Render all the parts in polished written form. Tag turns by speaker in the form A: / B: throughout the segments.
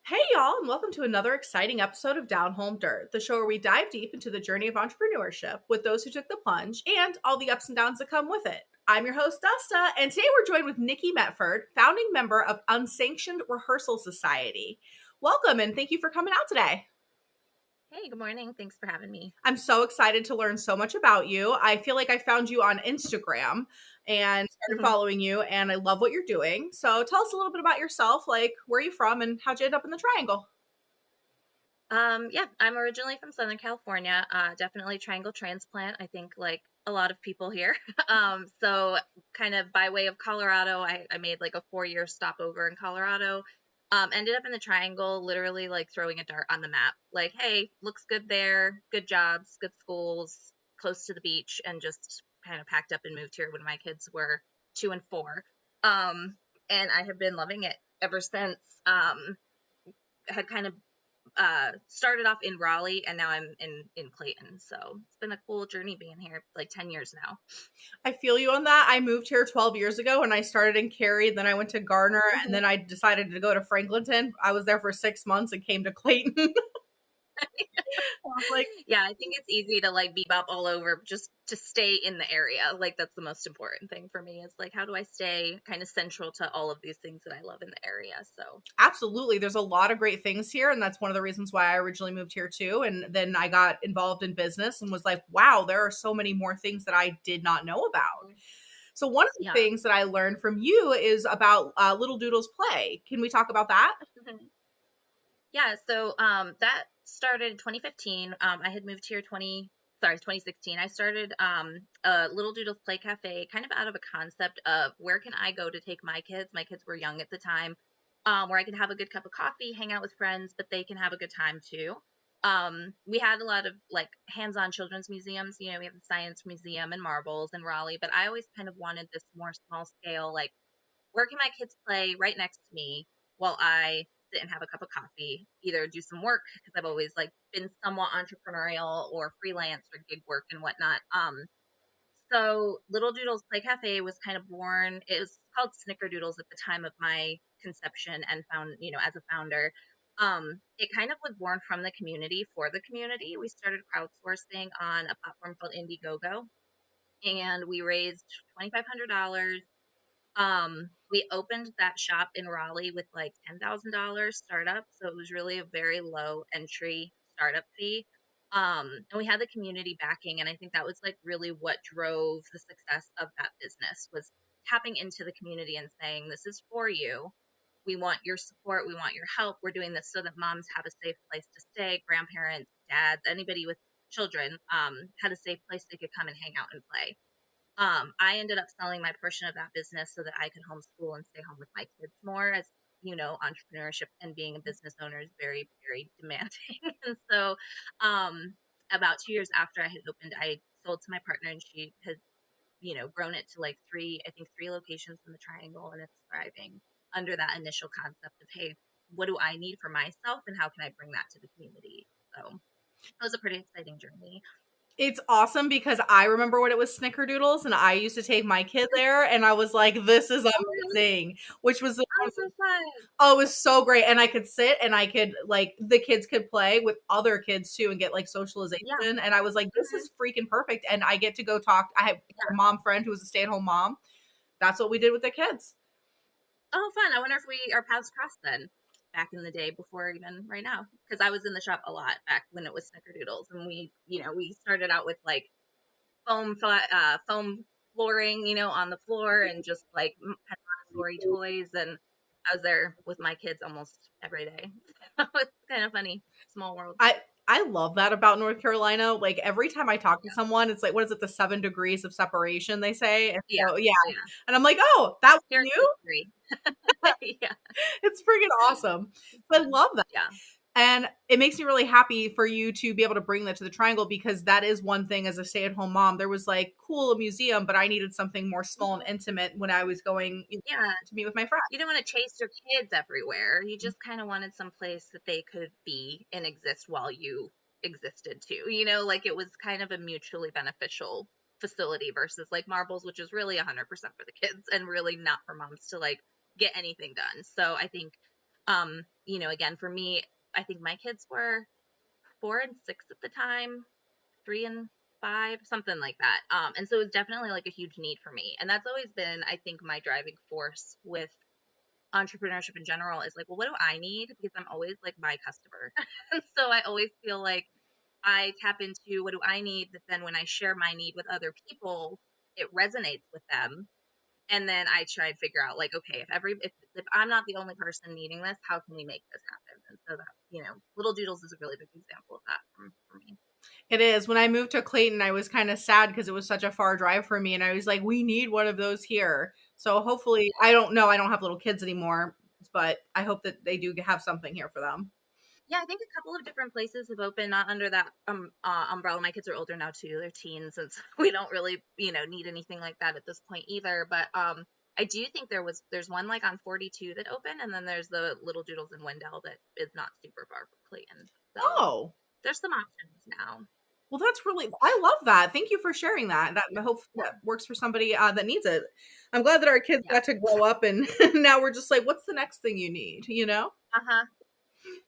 A: Hey, y'all, and welcome to another exciting episode of Down Home Dirt, the show where we dive deep into the journey of entrepreneurship with those who took the plunge and all the ups and downs that come with it. I'm your host, Dusta, and today we're joined with Nicki Medford, founding member of Unsanctioned Rehearsal Society. Welcome, and thank you for coming out today.
B: Hey, good morning. Thanks for having me.
A: I'm so excited to learn so much about you. I feel like I found you on Instagram and started
B: Mhm.
A: following you, and I love what you're doing. So tell us a little bit about yourself, like where are you from and how'd you end up in the triangle?
B: Yeah, I'm originally from Southern California. Definitely triangle transplant. I think like a lot of people here. So kind of by way of Colorado, I made like a 4-year stopover in Colorado. Ended up in the triangle, literally like throwing a dart on the map. Like, hey, looks good there, good jobs, good schools, close to the beach, and just kind of packed up and moved here when my kids were 2 and 4. Um, and I have been loving it ever since. Had kind of started off in Raleigh and now I'm in Clayton. So it's been a cool journey being here, like 10 years now.
A: I feel you on that. I moved here 12 years ago and I started in Cary. Then I went to Garner and
B: Mhm.
A: then I decided to go to Franklinton. I was there for 6 months and came to Clayton. I was like,
B: Yeah, I think it's easy to like bebop all over just to stay in the area. Like that's the most important thing for me is like how do I stay kind of central to all of these things that I love in the area. So
A: absolutely. There's a lot of great things here. And that's one of the reasons why I originally moved here too. And then I got involved in business and was like, wow, there are so many more things that I did not know about.
B: Mhm.
A: So, one of the
B: Yeah.
A: things that I learned from you is about Little Doodles Play. Can we talk about that?
B: Mhm. Yeah, so that started in 2015. I had moved here 2016. I started a Little Doodles Play Cafe kind of out of a concept of where can I go to take my kids? My kids were young at the time, where I can have a good cup of coffee, hang out with friends, but they can have a good time too. We had a lot of like hands-on children's museums. You know, we have the Science Museum and Marbles in Raleigh, but I always kind of wanted this more small scale, like where can my kids play right next to me while I sit and have a cup of coffee, either do some work because I've always like been somewhat entrepreneurial or freelance or gig work and whatnot. So Little Doodles Play Cafe was kind of born. It was called Snickerdoodles at the time of my conception and found, you know, as a founder. It kind of was born from the community for the community. We started crowdsourcing on a platform called Indiegogo, and we raised $2,500. We opened that shop in Raleigh with like $10,000 startup, so it was really a very low entry startup fee. And we had the community backing, and I think that was like really what drove the success of that business was tapping into the community and saying, "This is for you. We want your support. We want your help. We're doing this so that moms have a safe place to stay, grandparents, dads, anybody with children, had a safe place they could come and hang out and play." I ended up selling my portion of that business so that I could homeschool and stay home with my kids more. As you know, entrepreneurship and being a business owner is very, very demanding. And so, um, about 2 years after I had opened, I sold to my partner, and she had, you know, grown it to like three, I think three locations in the Triangle, and it's thriving under that initial concept of, hey, what do I need for myself, and how can I bring that to the community? So it was a pretty exciting journey.
A: It's awesome because I remember when it was Snickerdoodles and I used to take my kid there and I was like, this is
B: Oh, really?
A: amazing, which was the
B: Oh,
A: one.
B: so fun.
A: Oh, it was so great. And I could sit and I could like the kids could play with other kids too and get like
B: Yeah.
A: socialization. And I was like, this
B: Mhm.
A: is freaking perfect. And I get to go talk. I have a
B: Yeah.
A: mom friend who was a stay-at-home mom. That's what we did with the kids.
B: Oh, fun. I wonder if we our paths crossed then back in the day before even right now. Because I was in the shop a lot back when it was Snickerdoodles, and we, you know, we started out with like foam flooring, you know, on the floor and just like kind of Montessori toys. And I was there with my kids almost every day. So it's kind of funny. Small world.
A: I I love that about North Carolina. Like every time I talk to
B: Yeah.
A: someone, it's like, what is it, the 7 degrees of separation they say? And
B: Yeah.
A: so yeah.
B: Oh, yeah.
A: And I'm like, oh, that was
B: Here it's like
A: you?
B: three. Yeah.
A: It's freaking awesome. So I
B: Fun.
A: love that.
B: Yeah.
A: And it makes me really happy for you to be able to bring that to the Triangle because that is one thing as a stay-at-home mom. There was like, cool, a museum, but I needed something more small and
B: Mhm.
A: intimate when I was going
B: Yeah.
A: to meet with my friends.
B: You didn't want to chase your kids everywhere. You just kind of wanted some place that they could be and exist while you existed too. You know, like it was kind of a mutually beneficial facility versus like Marbles, which is really 100% for the kids and really not for moms to like get anything done. So I think Again, for me, I think my kids were 4 and 6 at the time, 3 and 5, something like that. And so it was definitely like a huge need for me. And that's always been, I think, my driving force with entrepreneurship in general is like, well, what do I need? Because I'm always like my customer. And so I always feel like I tap into what do I need, that then when I share my need with other people, it resonates with them. And then I try and figure out like, okay, if I'm not the only person needing this, how can we make this happen? And so that, Little Doodles is a really big example of that for me.
A: It is. When I moved to Clayton, I was kind of sad because it was such a far drive for me. And I was like, we need one of those here. So hopefully, I don't know. I don't have little kids anymore, but I hope that they do have something here for them.
B: Yeah, I think a couple of different places have opened, not under that umbrella. My kids are older now too; they're teens, and so we don't really, need anything like that at this point either. But I do think there's one like on 42 that opened, and then there's the Little Doodles in Wendell that is not super far from Clayton. So
A: Oh,
B: there's some options now.
A: well, that's really, I love that. Thank you for sharing that. That I hope
B: Yeah,
A: that works for somebody that needs it. I'm glad that our kids
B: yeah,
A: got to grow up and now we're just like, what's the next thing you need? You know?
B: uh huh.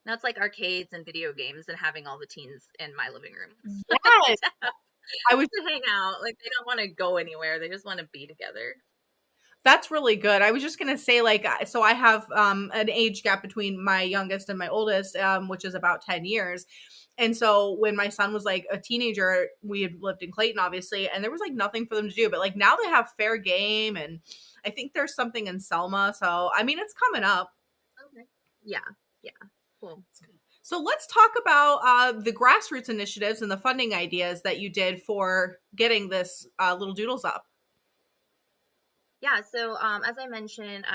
B: Now it's like arcades and video games and having all the teens in my living room
A: Yes. I was
B: to hang out. Like they don't want to go anywhere; they just want to be together.
A: That's really good. I was just gonna say, like, so I have an age gap between my youngest and my oldest, which is about 10 years. And so when my son was like a teenager, we had lived in Clayton, obviously, and there was like nothing for them to do. But like now they have fair game, and I think there's something in Selma. So I mean, it's coming up.
B: Okay. Yeah, yeah, cool.
A: So let's talk about the grassroots initiatives and the funding ideas that you did for getting this Little Doodles up.
B: Yeah, so as I mentioned,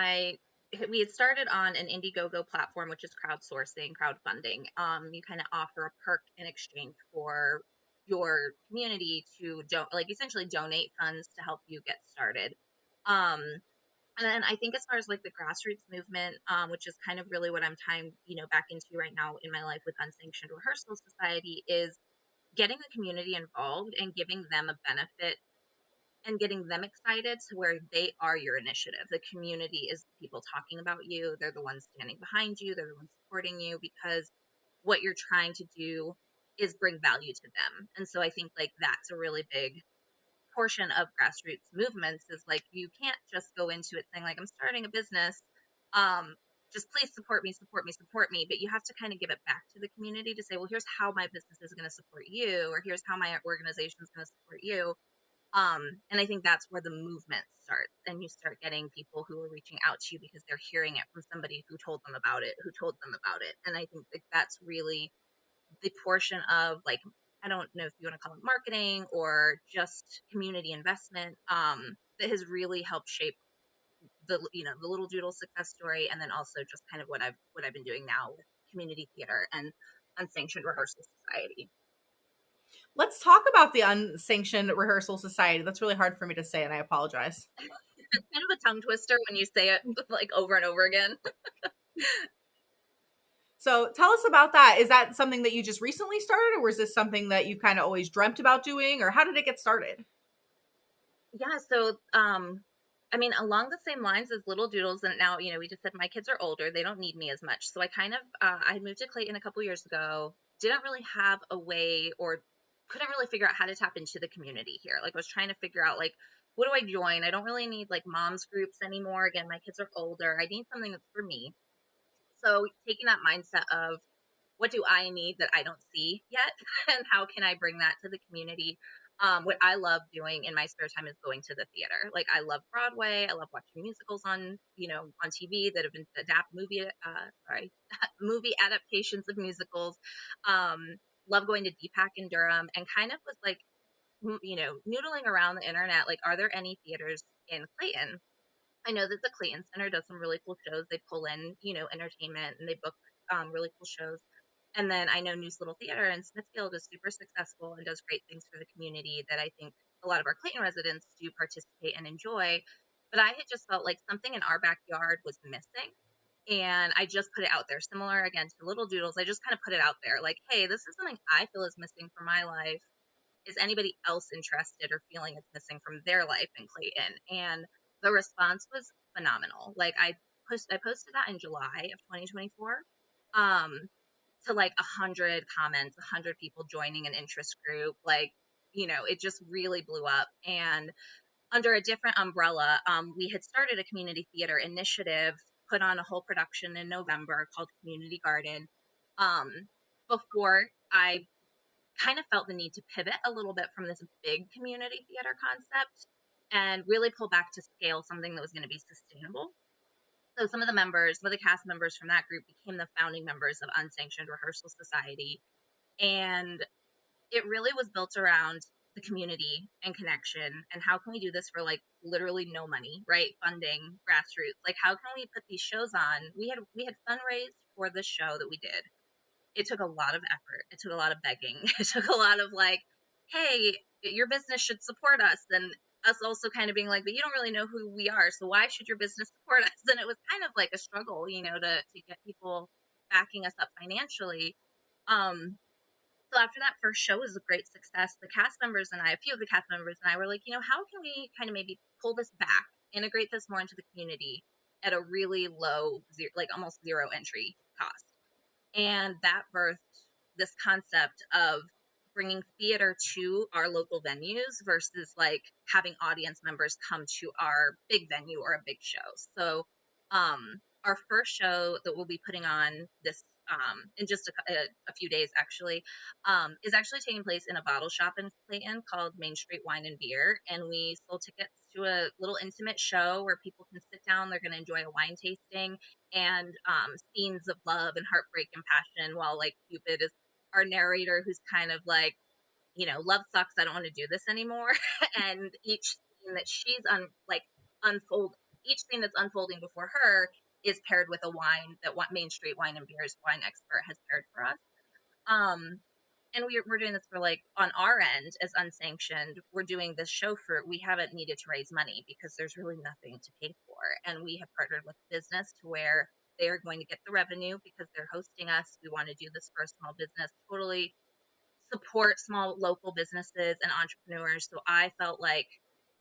B: we had started on an Indiegogo platform, which is crowdsourcing, crowdfunding. You kind of offer a perk in exchange for your community to like essentially donate funds to help you get started. Um, and then I think as far as like the grassroots movement, which is kind of really what I'm tying, back into right now in my life with Unsanctioned Rehearsal Society, is getting the community involved and giving them a benefit and getting them excited to where they are your initiative. The community is the people talking about you. They're the ones standing behind you. They're the ones supporting you because what you're trying to do is bring value to them. And so I think like that's a really big portion of grassroots movements is like you can't just go into it saying like I'm starting a business. Um, just please support me, support me, support me. But you have to kind of give it back to the community to say, well, here's how my business is going to support you, or here's how my organization is going to support you. And I think that's where the movement starts, and you start getting people who are reaching out to you because they're hearing it from somebody who told them about it, who told them about it. And I think that that's really the portion of like, I don't know if you want to call it marketing or just community investment, that has really helped shape the Little Doodle success story, and then also just kind of what I've been doing now with community theater and Unsanctioned Rehearsal Society.
A: Let's talk about the Unsanctioned Rehearsal Society. That's really hard for me to say, and I apologize.
B: It's kind of a tongue twister when you say it like over and over again.
A: So tell us about that. Is that something that you just recently started, or was this something that you kind of always dreamt about doing, or how did it get started?
B: Yeah, so I mean, along the same lines as Little Doodles, and now, we just said my kids are older, they don't need me as much. So I kind of I moved to Clayton a couple years ago, didn't really have a way or couldn't really figure out how to tap into the community here. Like I was trying to figure out like what do I join? I don't really need like moms groups anymore. Again, my kids are older. I need something that's for me. So taking that mindset of what do I need that I don't see yet? And how can I bring that to the community? What I love doing in my spare time is going to the theater. Like I love Broadway. I love watching musicals on TV that have been movie adaptations of musicals. Um, love going to DPAC in Durham and kind of was like, noodling around the internet. Like, are there any theaters in Clayton? I know that the Clayton Center does some really cool shows. They pull in, entertainment and they book really cool shows. And then I know News Little Theater in Smithfield is super successful and does great things for the community that I think a lot of our Clayton residents do participate and enjoy. But I had just felt like something in our backyard was missing. And I just put it out there. Similar again to Little Doodles, I just kind of put it out there like, hey, this is something I feel is missing from my life. Is anybody else interested or feeling it's missing from their life in Clayton? And the response was phenomenal. Like I posted that in July of 2024. Um, to like 100 comments, 100 people joining an interest group. Like, it just really blew up. And under a different umbrella, we had started a community theater initiative, put on a whole production in November called Community Garden. Um, Before I kind of felt the need to pivot a little bit from this big community theater concept and really pull back to scale something that was going to be sustainable. So some of the cast members from that group became the founding members of Unsanctioned Rehearsal Society. And it really was built around the community and connection and how can we do this for like literally no money, right? Funding, grassroots. Like how can we put these shows on? We had fundraised for this show that we did. It took a lot of effort. It took a lot of begging. It took a lot of like, hey, your business should support us. And us also kind of being like, but you don't really know who we are. So why should your business support us? And it was kind of like a struggle, to get people backing us up financially. Um, so after that first show was a great success, a few of the cast members and I were like, how can we kind of maybe pull this back, integrate this more into the community at a really low, like almost zero entry cost? And that birthed this concept of bringing theater to our local venues versus like having audience members come to our big venue or a big show. So, our first show that we'll be putting on this in just a few days actually is actually taking place in a bottle shop in Clayton called Main Street Wine and Beer. And we sold tickets to a little intimate show where people can sit down, they're going to enjoy a wine tasting and scenes of love and heartbreak and passion while like Cupid is our narrator who's kind of like, love sucks, I don't want to do this anymore. And each scene that she's unfold each scene that's unfolding before her is paired with a wine that Main Street Wine and Beer's wine expert has paired for us. Um, and we're doing this for like on our end as unsanctioned. We're doing this show we haven't needed to raise money because there's really nothing to pay for. And we have partnered with business to where they are going to get the revenue because they're hosting us. We want to do this for a small business, totally support small local businesses and entrepreneurs. So I felt like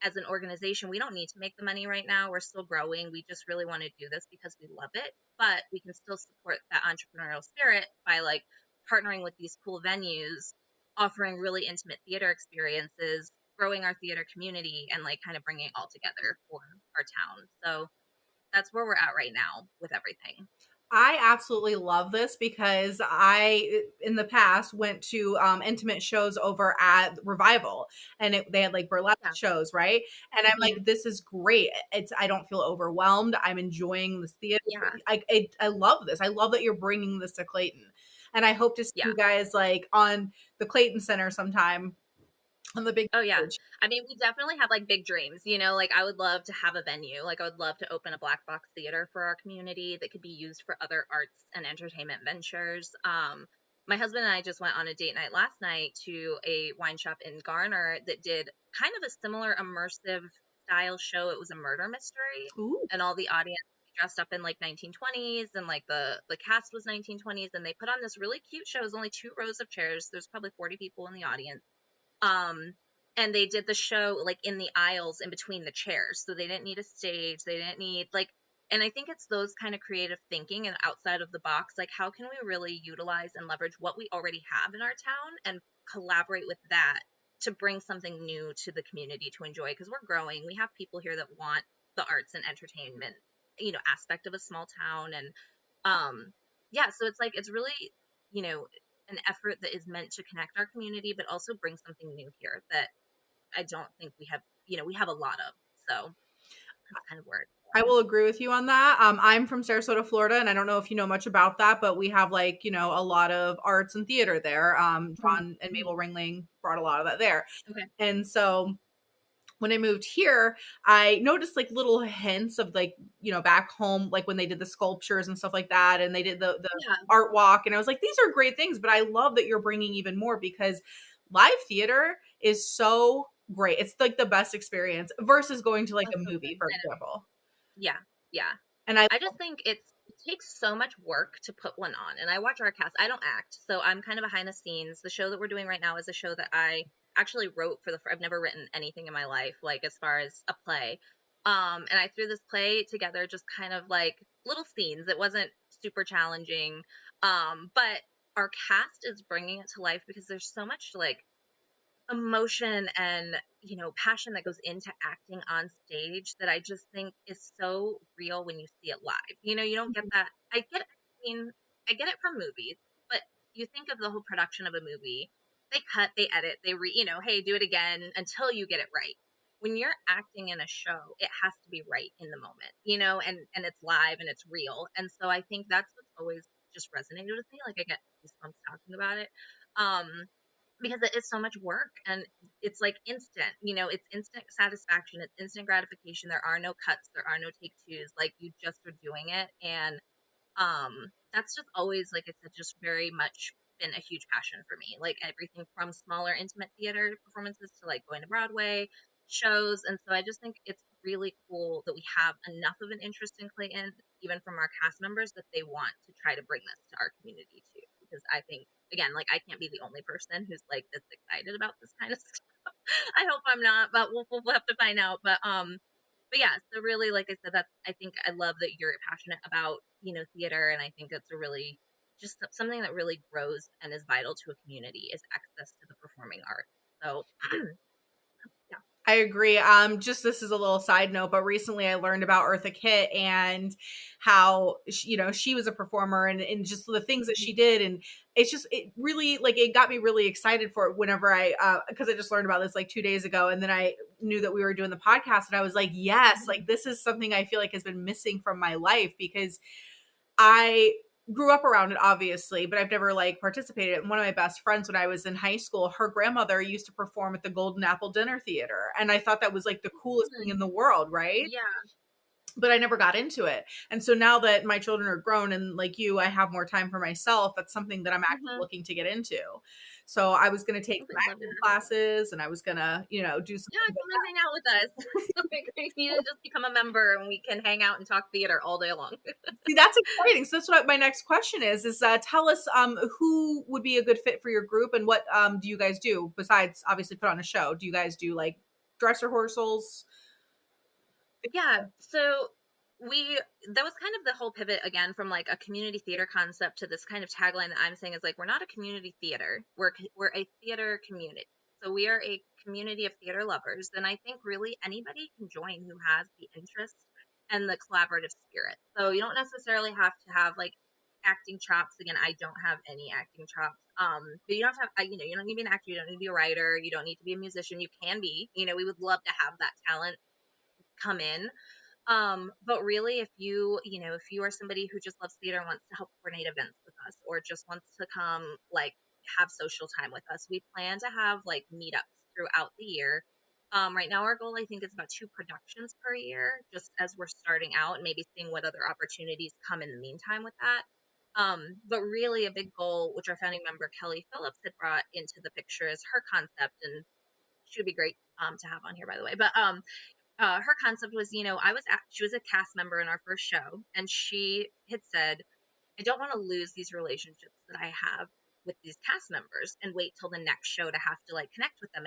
B: as an organization, we don't need to make the money right now. We're still growing. We just really want to do this because we love it, but we can still support that entrepreneurial spirit by like partnering with these cool venues, offering really intimate theater experiences, growing our theater community and like kind of bringing it all together for our town. So that's where we're at right now with everything.
A: I absolutely love this because I, in the past, went to intimate shows over at Revival, and they had like burlesque
B: Yeah.
A: shows, right? And I'm
B: Mhm.
A: like, this is great. I don't feel overwhelmed. I'm enjoying this theater.
B: Yeah.
A: I love this. I love that you're bringing this to Clayton, and I hope to see
B: Yeah.
A: you guys like on the Clayton Center sometime on the big
B: Oh yeah.
A: stage.
B: I mean, we definitely have like big dreams, like I would love to have a venue. Like I would love to open a black box theater for our community that could be used for other arts and entertainment ventures. My husband and I just went on a date night last night to a wine shop in Garner that did kind of a similar immersive style show. It was a murder mystery
A: Ooh.
B: and all the audience dressed up in like 1920s and like the cast was 1920s and they put on this really cute show. It was only 2 rows of chairs. There's probably 40 people in the audience um, and they did the show like in the aisles in between the chairs. So they didn't need a stage. They didn't need like, and I think it's those kind of creative thinking and outside of the box. Like, how can we really utilize and leverage what we already have in our town and collaborate with that to bring something new to the community to enjoy? Because we're growing. We have people here that want the arts and entertainment, aspect of a small town. And yeah, so it's like, it's really, you know, an effort that is meant to connect our community, but also bring something new here that I don't think we have a lot of. So that's kind of where it's
A: I
B: going.
A: will agree with you on that. I'm from Sarasota, Florida, and I don't know if you know much about that, but we have like, a lot of arts and theater there.
B: Mhm,
A: John and
B: mhm.
A: Mabel Ringling brought a lot of that there.
B: Okay.
A: And so when I moved here, I noticed like little hints of like, back home, like when they did the sculptures and stuff like that, and they did the
B: Yeah.
A: art walk. And I was like, these are great things, but I love that you're bringing even more because live theater is so great. It's like the best experience versus going to like
B: That's
A: a
B: so
A: movie,
B: good.
A: for example.
B: Yeah, yeah.
A: And I
B: I just think it takes so much work to put one on. And I watch our cast. I don't act, so I'm kind of behind the scenes. The show that we're doing right now is a show that I actually wrote I've never written anything in my life, like as far as a play. And I threw this play together just kind of like little scenes. It wasn't super challenging. But our cast is bringing it to life because there's so much like emotion and passion that goes into acting on stage that I just think is so real when you see it live. You don't get that. I get it from movies, but you think of the whole production of a movie. They cut, they edit, hey, do it again until you get it right. When you're acting in a show, it has to be right in the moment, and it's live and it's real. And so I think that's what's always just resonated with me. Like I get goosebumps talking about it. Um, because it is so much work and it's like instant, it's instant satisfaction, it's instant gratification. There are no cuts, there are no take twos, like you just are doing it. And that's just always, like I said, just very much been a huge passion for me. Like everything from smaller intimate theater performances to like going to Broadway shows. And so I just think it's really cool that we have enough of an interest in Clayton, even from our cast members, that they want to try to bring this to our community too. Because I think, again, like I can't be the only person who's like this excited about this kind of stuff. I hope I'm not, but we'll have to find out. But yeah, so really, like I said, that's, I think I love that you're passionate about, theater. And I think it's a really, just something that really grows and is vital to a community is access to the performing arts. So yeah.
A: I agree. Just this is a little side note, but recently I learned about Eartha Kitt and how she was a performer and just the things that
B: Mhm.
A: she did, and it really like it got me really excited for it whenever I because I just learned about this like 2 days ago, and then I knew that we were doing the podcast, and I was like, yes,
B: Mhm.
A: like this is something I feel like has been missing from my life because I grew up around it obviously, but I've never like participated. And one of my best friends when I was in high school, her grandmother used to perform at the Golden Apple Dinner Theater. And I thought that was like the coolest thing in
B: Mhm.
A: the world, right?
B: Yeah.
A: But I never got into it. And so now that my children are grown and like you, I have more time for myself, that's something that I'm actually
B: Mhm.
A: looking to get into. So I was going to take
B: I
A: some
B: would love
A: acting
B: that.
A: classes and I was going to, do some
B: Yeah,
A: things
B: come
A: like
B: and hang out with us. You need to just become a member and we can hang out and talk theater all day long.
A: See, that's exciting. So that's what my next question is tell us who would be a good fit for your group and what do you guys do besides obviously put on a show? Do you guys do like dress rehearsals?
B: Yeah, so we that was kind of the whole pivot again from like a community theater concept to this kind of tagline that I'm saying is like we're not a community theater. We're a theater community. So we are a community of theater lovers, and I think really anybody can join who has the interest and the collaborative spirit. So you don't necessarily have to have like acting chops. Again, I don't have any acting chops. But you don't have to have, you don't need to be an actor, you don't need to be a writer, you don't need to be a musician. You can be, we would love to have that talent come in. But really, if you are somebody who just loves theater and wants to help coordinate events with us, or just wants to come like have social time with us, we plan to have like meetups throughout the year. Right now, our goal I think is about 2 productions per year, just as we're starting out and maybe seeing what other opportunities come in the meantime with that. But really, a big goal, which our founding member Kelly Phillips had brought into the picture, is her concept, and she would be great to have on here, by the way. But her concept was, she was a cast member in our first show, and she had said, I don't want to lose these relationships that I have with these cast members and wait till the next show to have to like connect with them